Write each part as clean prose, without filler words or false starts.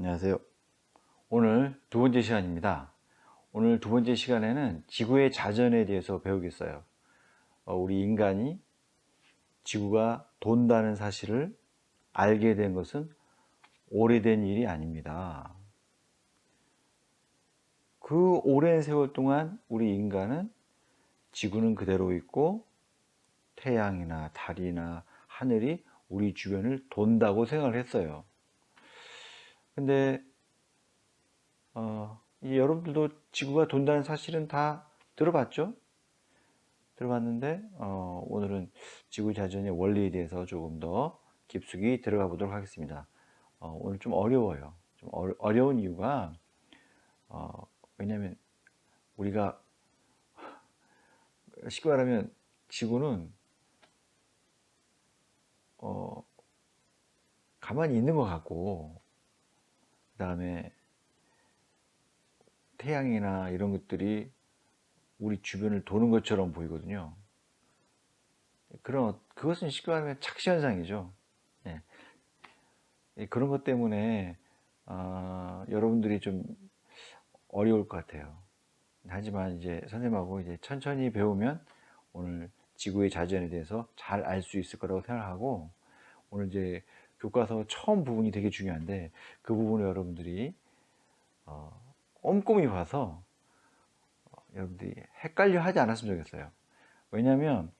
안녕하세요. 오늘 두 번째 시간입니다. 오늘 두 번째 시간에는 지구의 자전에 대해서 배우겠어요. 우리 인간이 지구가 돈다는 사실을 알게 된 것은 오래된 일이 아닙니다. 그 오랜 세월 동안 우리 인간은 지구는 그대로 있고 태양이나 달이나 하늘이 우리 주변을 돈다고 생각을 했어요. 근데 여러분들도 지구가 돈다는 사실은 다 들어봤죠? 들어봤는데 오늘은 지구 자전의 원리에 대해서 조금 더 깊숙이 들어가 보도록 하겠습니다. 오늘 좀 어려워요. 좀 어려운 이유가 왜냐하면 우리가 쉽게 말하면 지구는 가만히 있는 것 같고 그 다음에 태양이나 이런 것들이 우리 주변을 도는 것처럼 보이거든요. 그것은 쉽게 말하면 착시현상이죠. 예. 그런 것 때문에 여러분들이 좀 어려울 것 같아요. 하지만 이제 선생님하고 이제 천천히 배우면 오늘 지구의 자전에 대해서 잘 알 수 있을 거라고 생각하고, 오늘 이제 교과서 처음 부분이 되게 중요한데 그 부분을 여러분들이 꼼꼼히 봐서 여러분들이 헷갈려 하지 않았으면 좋겠어요. 왜냐하면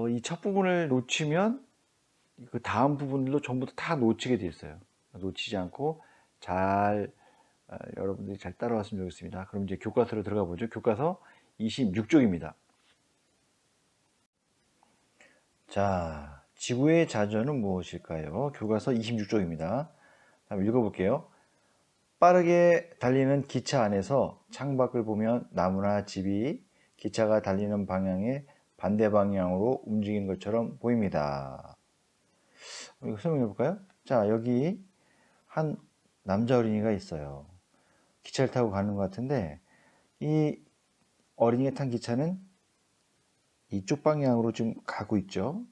이 첫 부분을 놓치면 그 다음 부분들도 전부 다 놓치게 돼 있어요. 놓치지 않고 잘 여러분들이 잘 따라왔으면 좋겠습니다. 그럼 이제 교과서로 들어가 보죠. 교과서 26쪽입니다. 자, 지구의 자전은 무엇일까요? 교과서 26쪽입니다. 한번 읽어볼게요. 빠르게 달리는 기차 안에서 창밖을 보면 나무나 집이 기차가 달리는 방향의 반대 방향으로 움직이는 것처럼 보입니다. 이거 설명해 볼까요? 자, 여기 한 남자 어린이가 있어요. 기차를 타고 가는 것 같은데 이 어린이가 탄 기차는 이쪽 방향으로 지금 가고 있죠.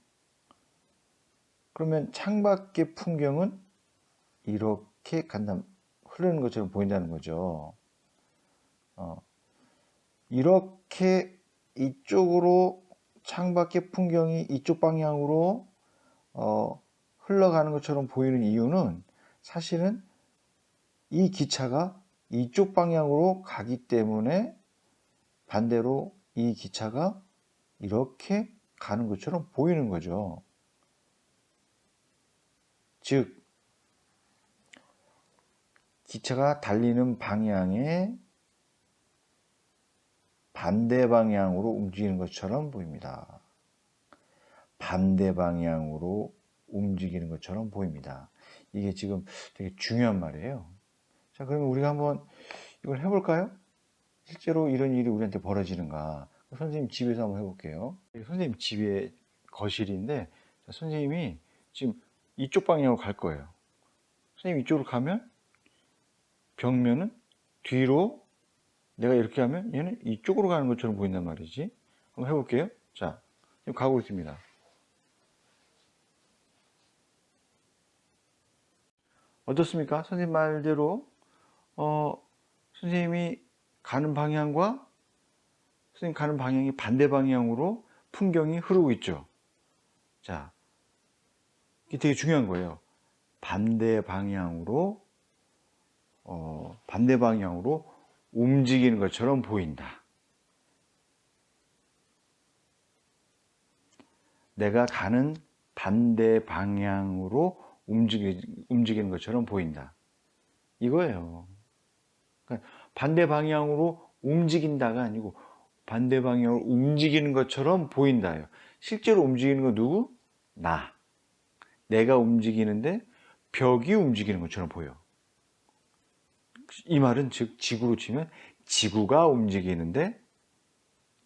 그러면 창밖의 풍경은 이렇게 흐르는 것처럼 보인다는 거죠. 이렇게 이쪽으로 창밖의 풍경이 이쪽 방향으로 흘러가는 것처럼 보이는 이유는 사실은 이 기차가 이쪽 방향으로 가기 때문에 반대로 이 기차가 이렇게 가는 것처럼 보이는 거죠. 즉, 기차가 달리는 방향의 반대 방향으로 움직이는 것처럼 보입니다. 반대 방향으로 움직이는 것처럼 보입니다. 이게 지금 되게 중요한 말이에요. 자, 그러면 우리가 한번 이걸 해볼까요? 실제로 이런 일이 우리한테 벌어지는가? 선생님 집에서 한번 해볼게요. 선생님 집의 거실인데 선생님이 지금 이쪽 방향으로 갈 거예요. 선생님 이쪽으로 가면 벽면은 뒤로, 내가 이렇게 하면 얘는 이쪽으로 가는 것처럼 보인단 말이지. 한번 해볼게요. 자, 지금 가고 있습니다. 어떻습니까? 선생님 말대로 선생님이 가는 방향과 선생님 가는 방향이 반대 방향으로 풍경이 흐르고 있죠. 자, 이게 되게 중요한 거예요. 반대 방향으로 움직이는 것처럼 보인다. 내가 가는 반대 방향으로 움직이는 것처럼 보인다. 이거예요. 그러니까 반대 방향으로 움직인다가 아니고 반대 방향으로 움직이는 것처럼 보인다예요. 실제로 움직이는 건 누구? 나. 내가 움직이는데 벽이 움직이는 것처럼 보여. 이 말은 즉 지구로 치면 지구가 움직이는데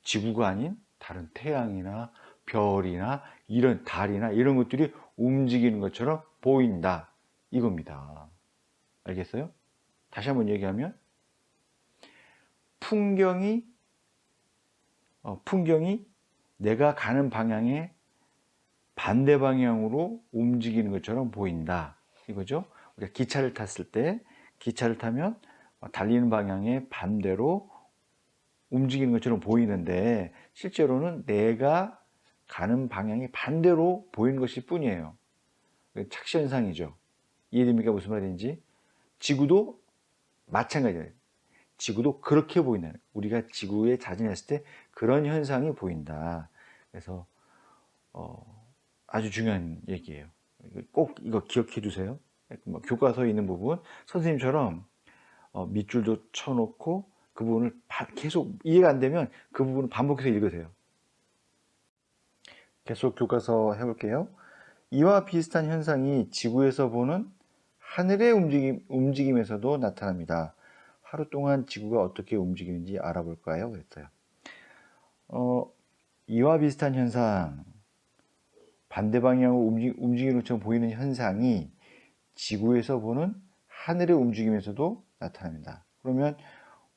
지구가 아닌 다른 태양이나 별이나 이런 달이나 이런 것들이 움직이는 것처럼 보인다. 이겁니다. 알겠어요? 다시 한번 얘기하면 풍경이 내가 가는 방향의 반대 방향으로 움직이는 것처럼 보인다. 이거죠. 우리가 기차를 탔을 때 기차를 타면 달리는 방향의 반대로 움직이는 것처럼 보이는데 실제로는 내가 가는 방향이 반대로 보이는 것일 뿐이에요. 착시현상이죠. 이해됩니까? 무슨 말인지? 지구도 마찬가지예요. 지구도 그렇게 보인다. 우리가 지구에 자진했을 때 그런 현상이 보인다. 그래서 아주 중요한 얘기예요. 꼭 이거 기억해 두세요. 교과서에 있는 부분 선생님처럼 밑줄도 쳐놓고 그 부분을 계속 이해가 안 되면 그 부분을 반복해서 읽으세요. 계속 교과서 해볼게요. 이와 비슷한 현상이 지구에서 보는 하늘의 움직임에서도 나타납니다. 하루 동안 지구가 어떻게 움직이는지 알아볼까요? 그랬어요. 이와 비슷한 현상, 반대 방향으로 움직이는 것처럼 보이는 현상이 지구에서 보는 하늘의 움직임에서도 나타납니다. 그러면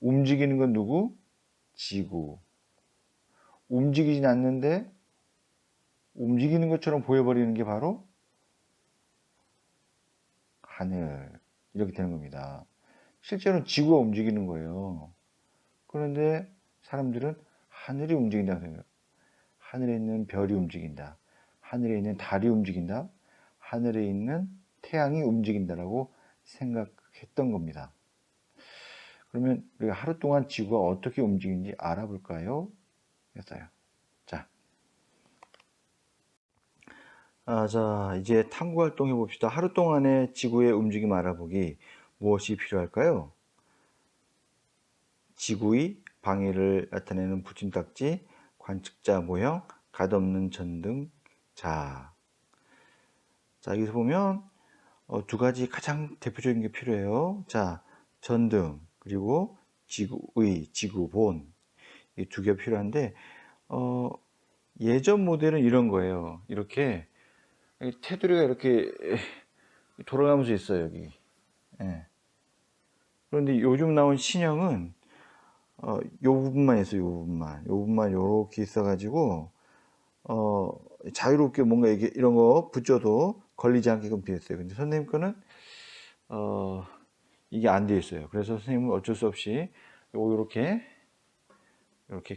움직이는 건 누구? 지구. 움직이진 않는데 움직이는 것처럼 보여버리는 게 바로 하늘. 이렇게 되는 겁니다. 실제로는 지구가 움직이는 거예요. 그런데 사람들은 하늘이 움직인다고 생각해요. 하늘에 있는 별이 움직인다. 하늘에 있는 달이 움직인다. 하늘에 있는 태양이 움직인다라고 생각했던 겁니다. 그러면 우리가 하루 동안 지구가 어떻게 움직이는지 알아볼까요? 했어요. 자, 이제 탐구 활동 해봅시다. 하루 동안의 지구의 움직임 알아보기. 무엇이 필요할까요? 지구의 방해를 나타내는 붙임딱지, 관측자 모형, 갓없는 전등. 자, 여기서 보면 두 가지 가장 대표적인 게 필요해요. 자, 전등 그리고 지구본 이 두 개 필요한데 예전 모델은 이런 거예요. 이렇게 테두리가 이렇게 돌아가면서 있어요, 여기. 예. 그런데 요즘 나온 신형은 요 부분만 있어요, 요 부분만 요렇게 있어가지고 자유롭게 뭔가 이런 거 붙여도 걸리지 않게끔 되어 있어요. 근데 선생님 거는 이게 안 되어 있어요. 그래서 선생님은 어쩔 수 없이 이렇게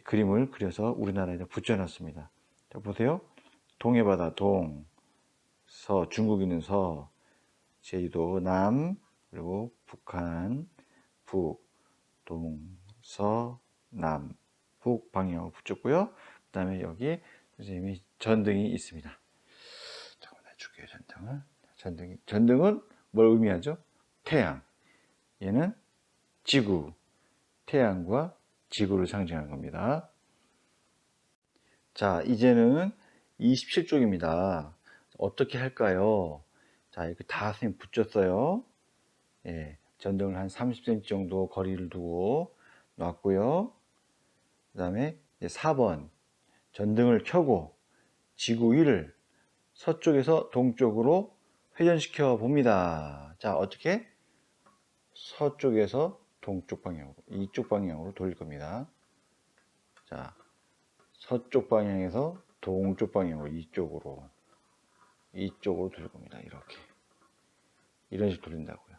그림을 그려서 우리나라에 붙여놨습니다. 자, 보세요. 동해바다 서, 중국 있는 서, 제주도 남, 그리고 북한 서, 남, 북 방향으로 붙였고요. 그 다음에 여기 선생님이 전등이 있습니다. 잠깐만 해줄게요, 전등을. 전등은 뭘 의미하죠? 태양. 얘는 지구. 태양과 지구를 상징하는 겁니다. 자, 이제는 27쪽입니다. 어떻게 할까요? 자, 이렇게 다 선생님 붙였어요. 예, 전등을 한 30cm 정도 거리를 두고 놨고요. 그 다음에 4번 전등을 켜고 지구 위를 서쪽에서 동쪽으로 회전시켜 봅니다. 자, 어떻게? 서쪽에서 동쪽 방향으로, 이쪽 방향으로 돌릴 겁니다. 자, 서쪽 방향에서 동쪽 방향으로, 이쪽으로 돌릴 겁니다. 이렇게. 이런 식으로 돌린다고요.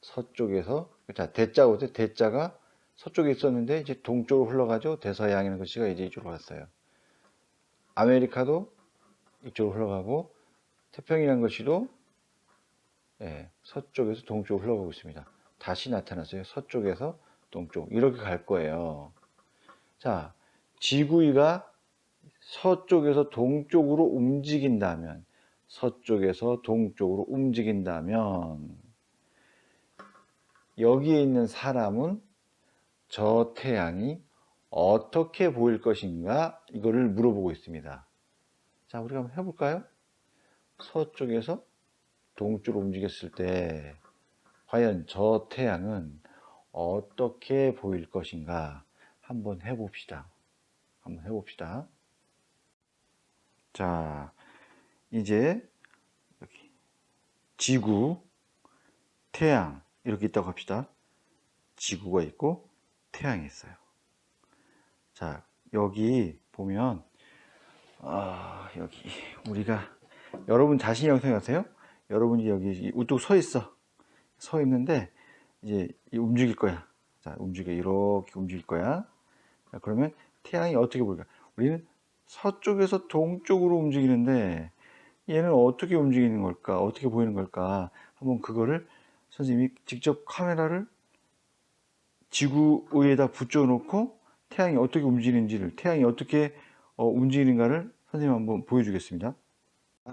서쪽에서, 자, 대자거든요. 대자가 서쪽에 있었는데 이제 동쪽으로 흘러가죠. 대서양이라는 글씨가 이제 이쪽으로 갔어요. 아메리카도 이쪽으로 흘러가고 태평이라는 글씨도 서쪽에서 동쪽으로 흘러가고 있습니다. 다시 나타났어요. 서쪽에서 동쪽. 이렇게 갈 거예요. 자, 지구가 서쪽에서 동쪽으로 움직인다면, 여기에 있는 사람은 저 태양이 어떻게 보일 것인가? 이거를 물어보고 있습니다. 자, 우리가 한번 해볼까요? 서쪽에서 동쪽으로 움직였을 때 과연 저 태양은 어떻게 보일 것인가? 한번 해봅시다. 자, 이제 여기 지구, 태양 이렇게 있다고 합시다. 지구가 있고 태양이 있어요. 자, 여기 보면 여기 우리가 여러분 자신이라고 생각하세요? 여러분이 여기 우뚝 서 있는데 이제 움직일 거야. 자, 이렇게 움직일 거야. 자, 그러면 태양이 어떻게 보일까? 우리는 서쪽에서 동쪽으로 움직이는데 얘는 어떻게 움직이는 걸까? 어떻게 보이는 걸까? 한번 그거를 선생님이 직접 카메라를 지구 위에다 붙여놓고 태양이 어떻게 움직이는지를, 태양이 어떻게 움직이는가를 선생님 한번 보여주겠습니다.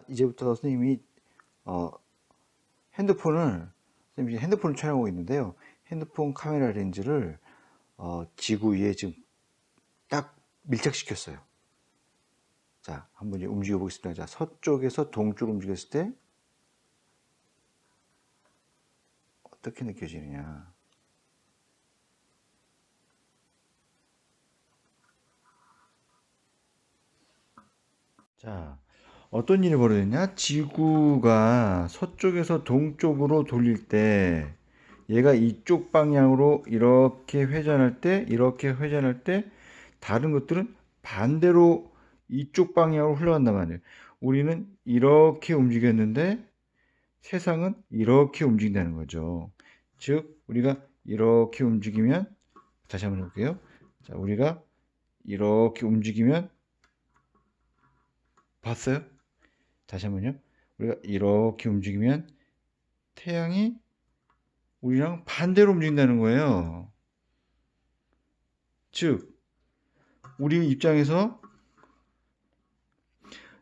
이제부터 선생님이 선생님이 핸드폰을 촬영하고 있는데요. 핸드폰 카메라 렌즈를 지구 위에 지금 딱 밀착시켰어요. 자, 한번 이제 움직여 보겠습니다. 자, 서쪽에서 동쪽으로 움직였을 때 어떻게 느껴지느냐. 자, 어떤 일이 벌어졌냐? 지구가 서쪽에서 동쪽으로 돌릴 때 얘가 이쪽 방향으로 이렇게 회전할 때, 이렇게 회전할 때 다른 것들은 반대로 이쪽 방향으로 흘러간단 말이에요. 우리는 이렇게 움직였는데 세상은 이렇게 움직인다는 거죠. 즉, 우리가 이렇게 움직이면, 다시 한번 해볼게요. 자, 우리가 이렇게 움직이면, 봤어요? 다시 한번요. 우리가 이렇게 움직이면 태양이 우리랑 반대로 움직인다는 거예요. 즉, 우리 입장에서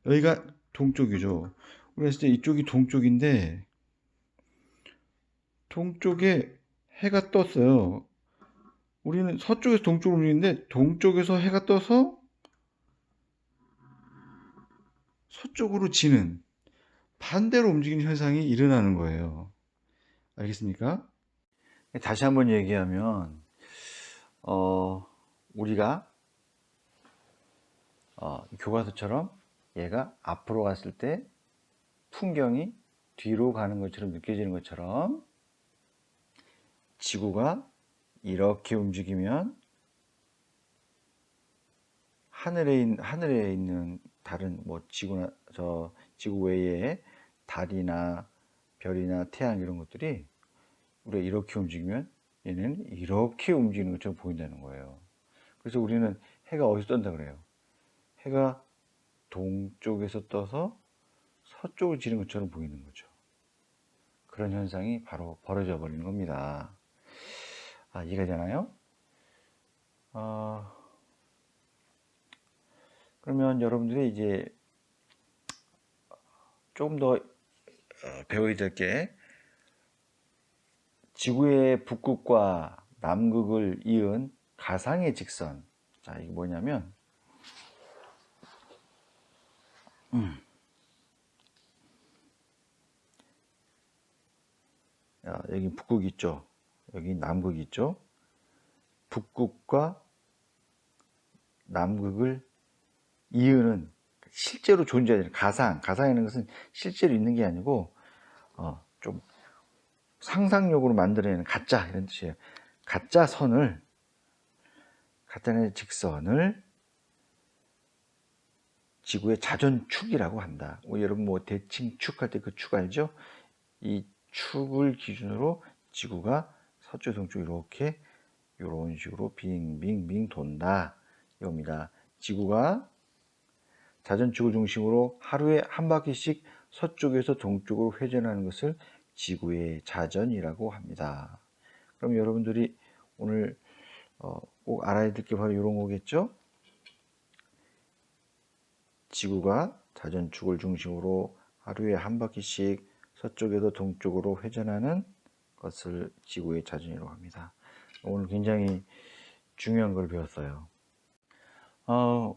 여기가 동쪽이죠. 그랬을 때 이쪽이 동쪽인데 동쪽에 해가 떴어요. 우리는 서쪽에서 동쪽으로 움직이는데 동쪽에서 해가 떠서 서쪽으로 지는 반대로 움직이는 현상이 일어나는 거예요. 알겠습니까? 다시 한번 얘기하면 우리가 교과서처럼 얘가 앞으로 갔을 때 풍경이 뒤로 가는 것처럼 느껴지는 것처럼 지구가 이렇게 움직이면 하늘에 있는 다른 지구 외에 달이나 별이나 태양 이런 것들이 우리가 이렇게 움직이면 얘는 이렇게 움직이는 것처럼 보인다는 거예요. 그래서 우리는 해가 어디서 떤다 그래요? 해가 동쪽에서 떠서 서쪽을 지는 것처럼 보이는 거죠. 그런 현상이 바로 벌어져 버리는 겁니다. 이해가 되나요? 그러면 여러분들이 이제 조금 더 배워야 될 게 지구의 북극과 남극을 이은 가상의 직선. 자, 이게 뭐냐면 여기 북극 있죠. 여기 남극 있죠. 북극과 남극을 이으는 실제로 존재하는 가상이라는 것은 실제로 있는 게 아니고 좀 상상력으로 만들어내는 가짜 이런 뜻이에요. 가짜의 직선을 지구의 자전축이라고 한다. 여러분 뭐 대칭축 할 때 그 축 알죠? 이 축을 기준으로 지구가 서쪽 동쪽 이렇게 이런 식으로 빙빙빙 돈다 이겁니다. 지구가 자전축을 중심으로 하루에 한 바퀴씩 서쪽에서 동쪽으로 회전하는 것을 지구의 자전이라고 합니다. 그럼 여러분들이 오늘 꼭 알아야 될 게 바로 이런 거겠죠? 지구가 자전축을 중심으로 하루에 한 바퀴씩 서쪽에서 동쪽으로 회전하는 것을 지구의 자전이라고 합니다. 오늘 굉장히 중요한 걸 배웠어요.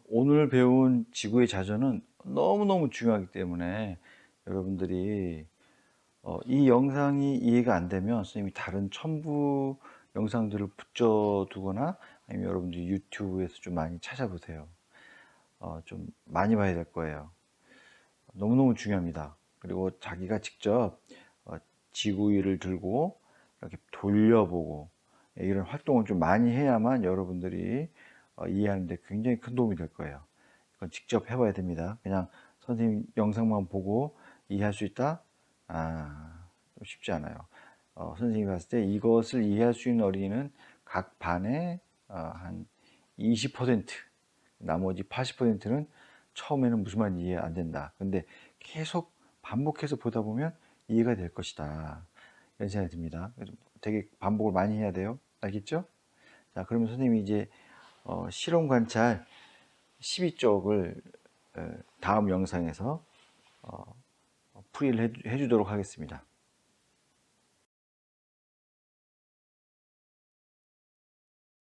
오늘 배운 지구의 자전은 너무너무 중요하기 때문에 여러분들이 이 영상이 이해가 안 되면 선생님이 다른 첨부 영상들을 붙여두거나 아니면 여러분들이 유튜브에서 좀 많이 찾아보세요. 좀 많이 봐야 될 거예요. 너무너무 중요합니다. 그리고 자기가 직접 지구 위를 들고 이렇게 돌려보고 이런 활동을 좀 많이 해야만 여러분들이 이해하는 데 굉장히 큰 도움이 될 거예요. 이건 직접 해봐야 됩니다. 그냥 선생님 영상만 보고 이해할 수 있다? 좀 쉽지 않아요. 선생님이 봤을 때 이것을 이해할 수 있는 어린이는 각 반에 한 20%, 나머지 80%는 처음에는 무슨 말인지 이해 안 된다. 근데 계속 반복해서 보다 보면 이해가 될 것이다. 이런 생각이 듭니다. 그래서 되게 반복을 많이 해야 돼요. 알겠죠? 자, 그러면 선생님이 이제 실험 관찰 12쪽을 다음 영상에서 풀이를 해주도록 하겠습니다.